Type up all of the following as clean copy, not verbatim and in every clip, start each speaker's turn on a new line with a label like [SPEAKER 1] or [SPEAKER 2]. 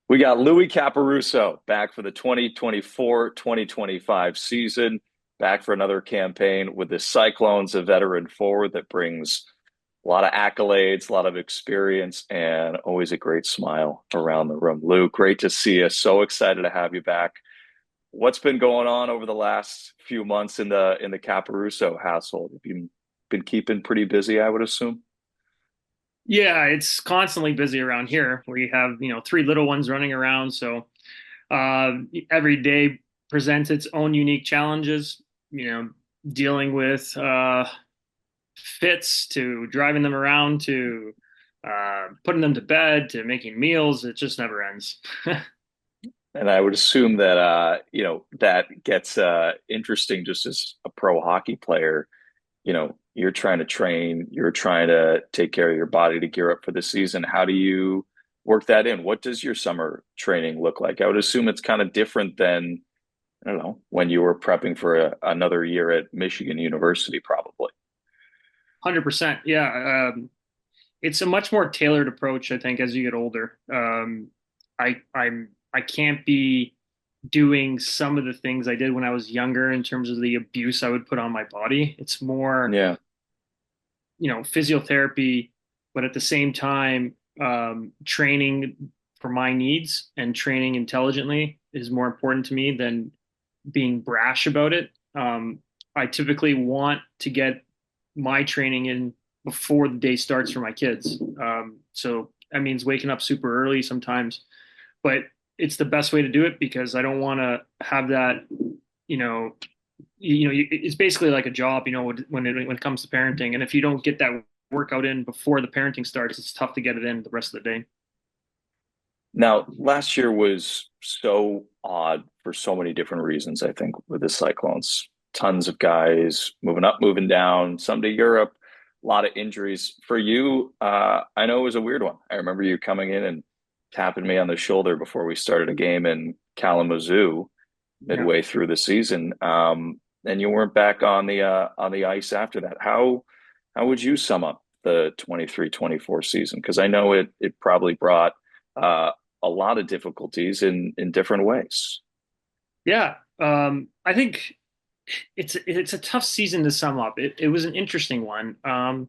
[SPEAKER 1] We got Louie Caporusso back for the 2024-2025 season, back for another campaign with the Cyclones, a veteran forward that brings a lot of accolades, a lot of experience, and always a great smile around the room. Lou, great to see you. So excited to have you back. What's been going on over the last few months in the Caporusso household? Have you been keeping pretty busy, I would assume?
[SPEAKER 2] Yeah, it's constantly busy around here. We have, three little ones running around. So every day presents its own unique challenges, dealing with fits to driving them around to putting them to bed to making meals. It just never ends.
[SPEAKER 1] And I would assume that that gets interesting just as a pro hockey player. You're trying to train, you're trying to take care of your body to gear up for the season. How do you work that in? What does your summer training look like? I would assume it's kind of different than, I don't know, when you were prepping for another year at Michigan University, probably.
[SPEAKER 2] 100%. Yeah. It's a much more tailored approach, I think, as you get older. I can't be doing some of the things I did when I was younger in terms of the abuse I would put on my body. It's more,
[SPEAKER 1] Yeah.
[SPEAKER 2] physiotherapy, but at the same time, training for my needs and training intelligently is more important to me than being brash about it. I typically want to get my training in before the day starts for my kids. So that means waking up super early sometimes, but it's the best way to do it because I don't want to have that, you know, it's basically like a job, when it comes to parenting. And if you don't get that workout in before the parenting starts, it's tough to get it in the rest of the day.
[SPEAKER 1] Now, last year was so odd for so many different reasons, I think, with the Cyclones. Tons of guys moving up, moving down, some to Europe, a lot of injuries. For you, I know it was a weird one. I remember you coming in and tapping me on the shoulder before we started a game in Kalamazoo
[SPEAKER 2] Yeah.
[SPEAKER 1] midway through the season. And you weren't back on the ice after that. How would you sum up the 23-24 season? Because I know it probably brought uh, a lot of difficulties in different ways.
[SPEAKER 2] Yeah. I think it's a tough season to sum up. It was an interesting one. I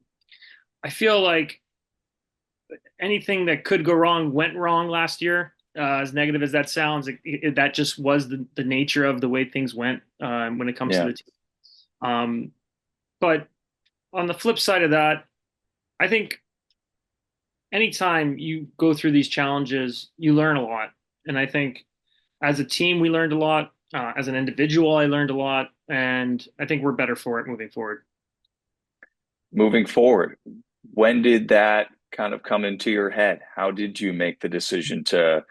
[SPEAKER 2] feel like anything that could go wrong went wrong last year. As negative as that sounds, that just was the nature of the way things went when it comes to
[SPEAKER 1] Yeah.
[SPEAKER 2] the team. But on the flip side of that, I think anytime you go through these challenges, you learn a lot. And I think as a team, we learned a lot. As an individual, I learned a lot. And I think we're better for it moving forward.
[SPEAKER 1] Moving forward, when did that kind of come into your head? How did you make the decision to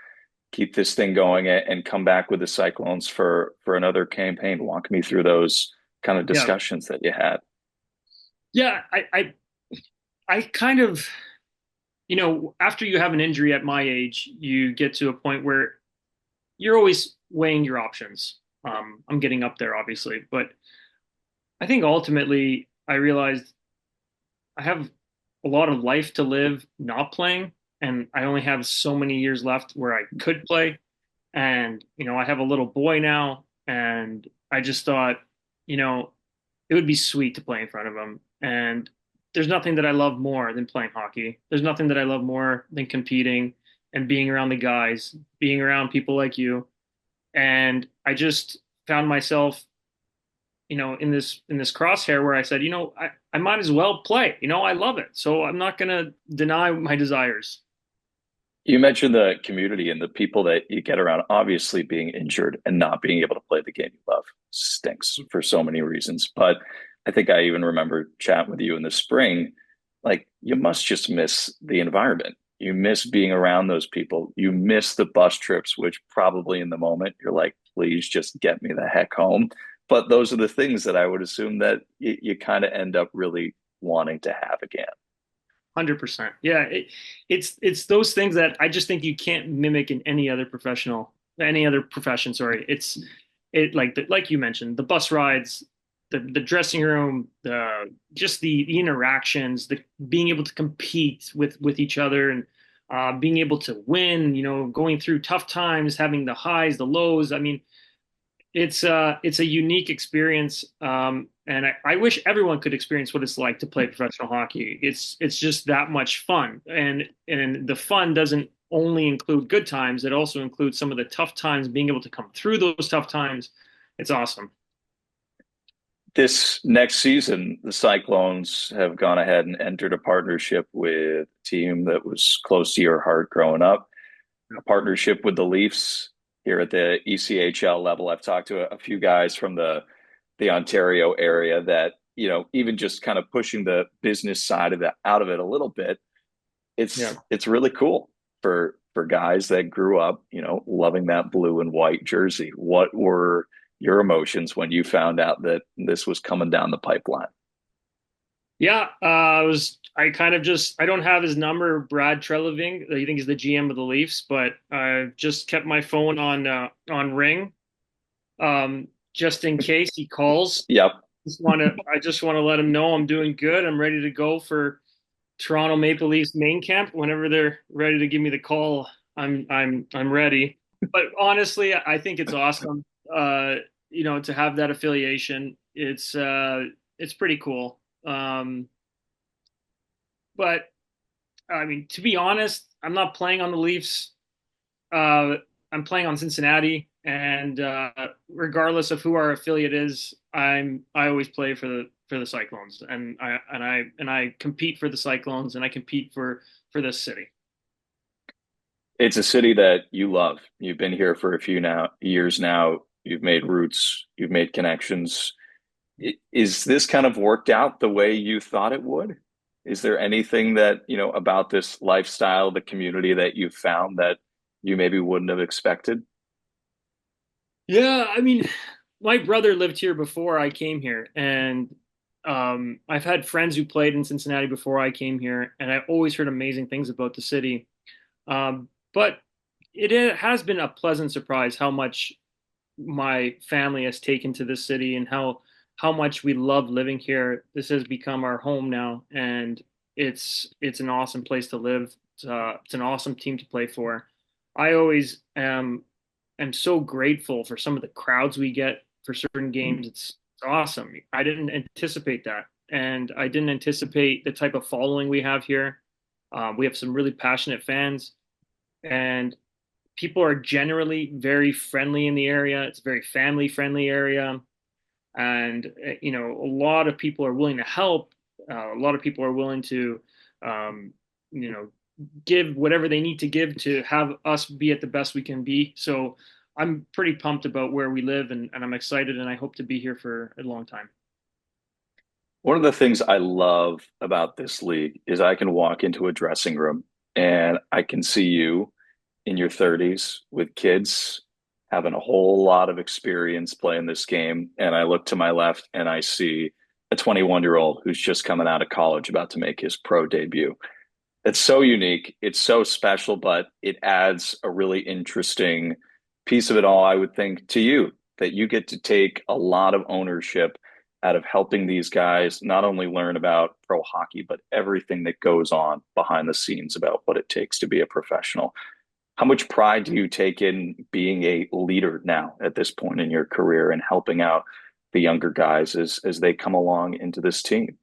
[SPEAKER 1] keep this thing going and come back with the Cyclones for another campaign? Walk me through those kind of
[SPEAKER 2] Yeah.
[SPEAKER 1] discussions that you had.
[SPEAKER 2] Yeah. I kind of, after you have an injury at my age, you get to a point where you're always weighing your options. I'm getting up there, obviously, but I think ultimately I realized I have a lot of life to live not playing, and I only have so many years left where I could play. And, I have a little boy now, and I just thought, you know, it would be sweet to play in front of him. And there's nothing that I love more than playing hockey. There's nothing that I love more than competing and being around the guys, being around people like you. And I just found myself, in this crosshair where I said, I might as well play. I love it. So I'm not gonna deny my desires.
[SPEAKER 1] You mentioned the community and the people that you get around. Obviously, being injured and not being able to play the game you love stinks for so many reasons. But I think I even remember chatting with you in the spring. Like, you must just miss the environment. You miss being around those people. You miss the bus trips, which probably in the moment you're like, please just get me the heck home. But those are the things that I would assume that you kind of end up really wanting to have again.
[SPEAKER 2] 100%. Yeah, it's those things that I just think you can't mimic in any other profession. Sorry, it like you mentioned, the bus rides, the dressing room, the just the interactions, the being able to compete with each other, and being able to win, going through tough times, having the highs, the lows. I mean, it's a unique experience, and I wish everyone could experience what it's like to play professional hockey. It's just that much fun, and the fun doesn't only include good times; it also includes some of the tough times. Being able to come through those tough times, it's awesome.
[SPEAKER 1] This next season, the Cyclones have gone ahead and entered a partnership with a team that was close to your heart growing up, a partnership with the Leafs here at the ECHL level. I've talked to a few guys from the Ontario area that, even just kind of pushing the business side of that out of it a little bit,
[SPEAKER 2] Yeah.
[SPEAKER 1] it's really cool for guys that grew up, loving that blue and white jersey. What were your emotions when you found out that this was coming down the pipeline?
[SPEAKER 2] Yeah, I kind of just I don't have his number, Brad Treliving. I think he's the GM of the Leafs, but I just kept my phone on ring, just in case he calls.
[SPEAKER 1] Yep.
[SPEAKER 2] I just want to let him know I'm doing good. I'm ready to go for Toronto Maple Leafs main camp. Whenever they're ready to give me the call, I'm ready. But honestly, I think it's awesome. To have that affiliation. It's pretty cool. But I mean, to be honest, I'm not playing on the Leafs. Uh, I'm playing on Cincinnati, and regardless of who our affiliate is, I always play for the Cyclones, and I compete for the Cyclones, and I compete for this city.
[SPEAKER 1] It's a city that you love. You've been here for a few years now. You've made roots, you've made connections. Is this kind of worked out the way you thought it would? Is there anything that, about this lifestyle, the community that you found that you maybe wouldn't have expected?
[SPEAKER 2] Yeah, I mean, my brother lived here before I came here, and I've had friends who played in Cincinnati before I came here, and I always heard amazing things about the city. But it has been a pleasant surprise how much my family has taken to this city and how much we love living here. This has become our home now, and it's an awesome place to live. It's an awesome team to play for. I always am so grateful for some of the crowds we get for certain games. It's awesome. I didn't anticipate that, and I didn't anticipate the type of following we have here. We have some really passionate fans, and people are generally very friendly in the area. It's a very family friendly area. And, a lot of people are willing to help. A lot of people are willing to, um, you know, give whatever they need to give to have us be at the best we can be. So I'm pretty pumped about where we live, and I'm excited, and I hope to be here for a long time.
[SPEAKER 1] One of the things I love about this league is I can walk into a dressing room and I can see you in your 30s with kids having a whole lot of experience playing this game. And I look to my left and I see a 21-year-old who's just coming out of college about to make his pro debut. It's so unique. It's so special, but it adds a really interesting piece of it all, I would think, to you, that you get to take a lot of ownership out of helping these guys not only learn about pro hockey, but everything that goes on behind the scenes about what it takes to be a professional. How much pride do you take in being a leader now at this point in your career and helping out the younger guys as they come along into this team?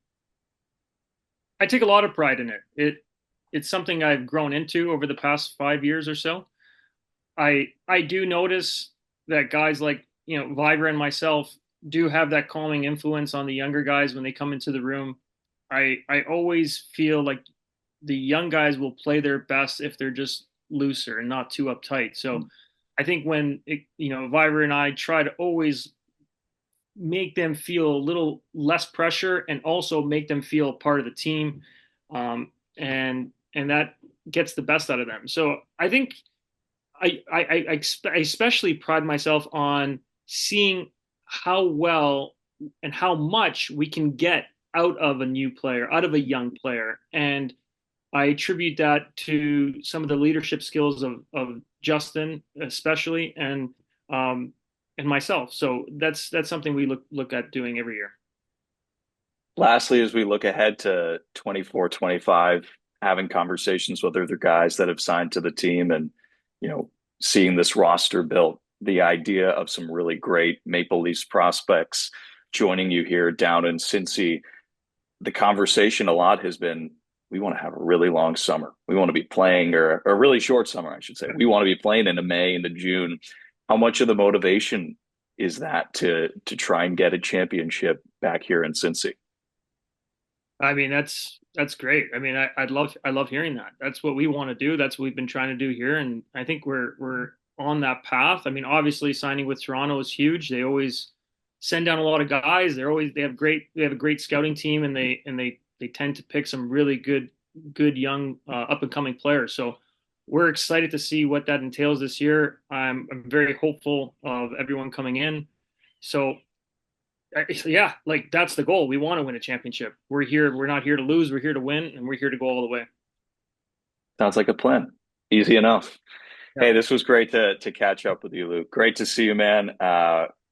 [SPEAKER 2] I take a lot of pride in it. It's something I've grown into over the past 5 years or so. I do notice that guys like Vibra and myself do have that calming influence on the younger guys when they come into the room. I always feel like the young guys will play their best if they're just looser and not too uptight. So I think Vibra and I try to always make them feel a little less pressure and also make them feel part of the team, and that gets the best out of them. So I think I especially pride myself on seeing how well and how much we can get out of a new player, out of a young player. And I attribute that to some of the leadership skills of Justin, especially, and myself. So that's something we look at doing every year.
[SPEAKER 1] Lastly, as we look ahead to 24, 25, having conversations with other guys that have signed to the team and, you know, seeing this roster built, the idea of some really great Maple Leafs prospects joining you here down in Cincy, the conversation a lot has been, we want to have a really long summer. We want to be playing, or a really short summer, I should say. We want to be playing into May, into June. How much of the motivation is that to try and get a championship back here in Cincy?
[SPEAKER 2] I mean, that's great. I mean, I love hearing that. That's what we want to do. That's what we've been trying to do here, and I think we're on that path. I mean, obviously signing with Toronto is huge. They always send down a lot of guys. They have a great scouting team, and they tend to pick some really good young up and coming players. So we're excited to see what that entails this year. I'm very hopeful of everyone coming in. So yeah, like that's the goal. We want to win a championship. We're here. We're not here to lose. We're here to win, and we're here to go all the way.
[SPEAKER 1] Sounds like a plan. Easy enough.
[SPEAKER 2] Yeah.
[SPEAKER 1] Hey, this was great to catch up with you, Luke. Great to see you, man.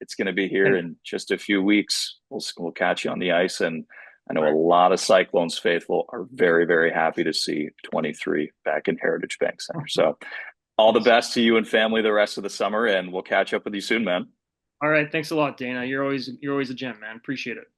[SPEAKER 1] It's going to be here
[SPEAKER 2] Thanks.
[SPEAKER 1] in just a few weeks. We'll catch you on the ice, and I know
[SPEAKER 2] All
[SPEAKER 1] a
[SPEAKER 2] right.
[SPEAKER 1] lot of Cyclones faithful are very, very happy to see 23 back in Heritage Bank Center. So, all the
[SPEAKER 2] Awesome.
[SPEAKER 1] best to you and family the rest of the summer, and we'll catch up with you soon, man.
[SPEAKER 2] All right. Thanks a lot, Dana. You're always a gem, man. Appreciate it.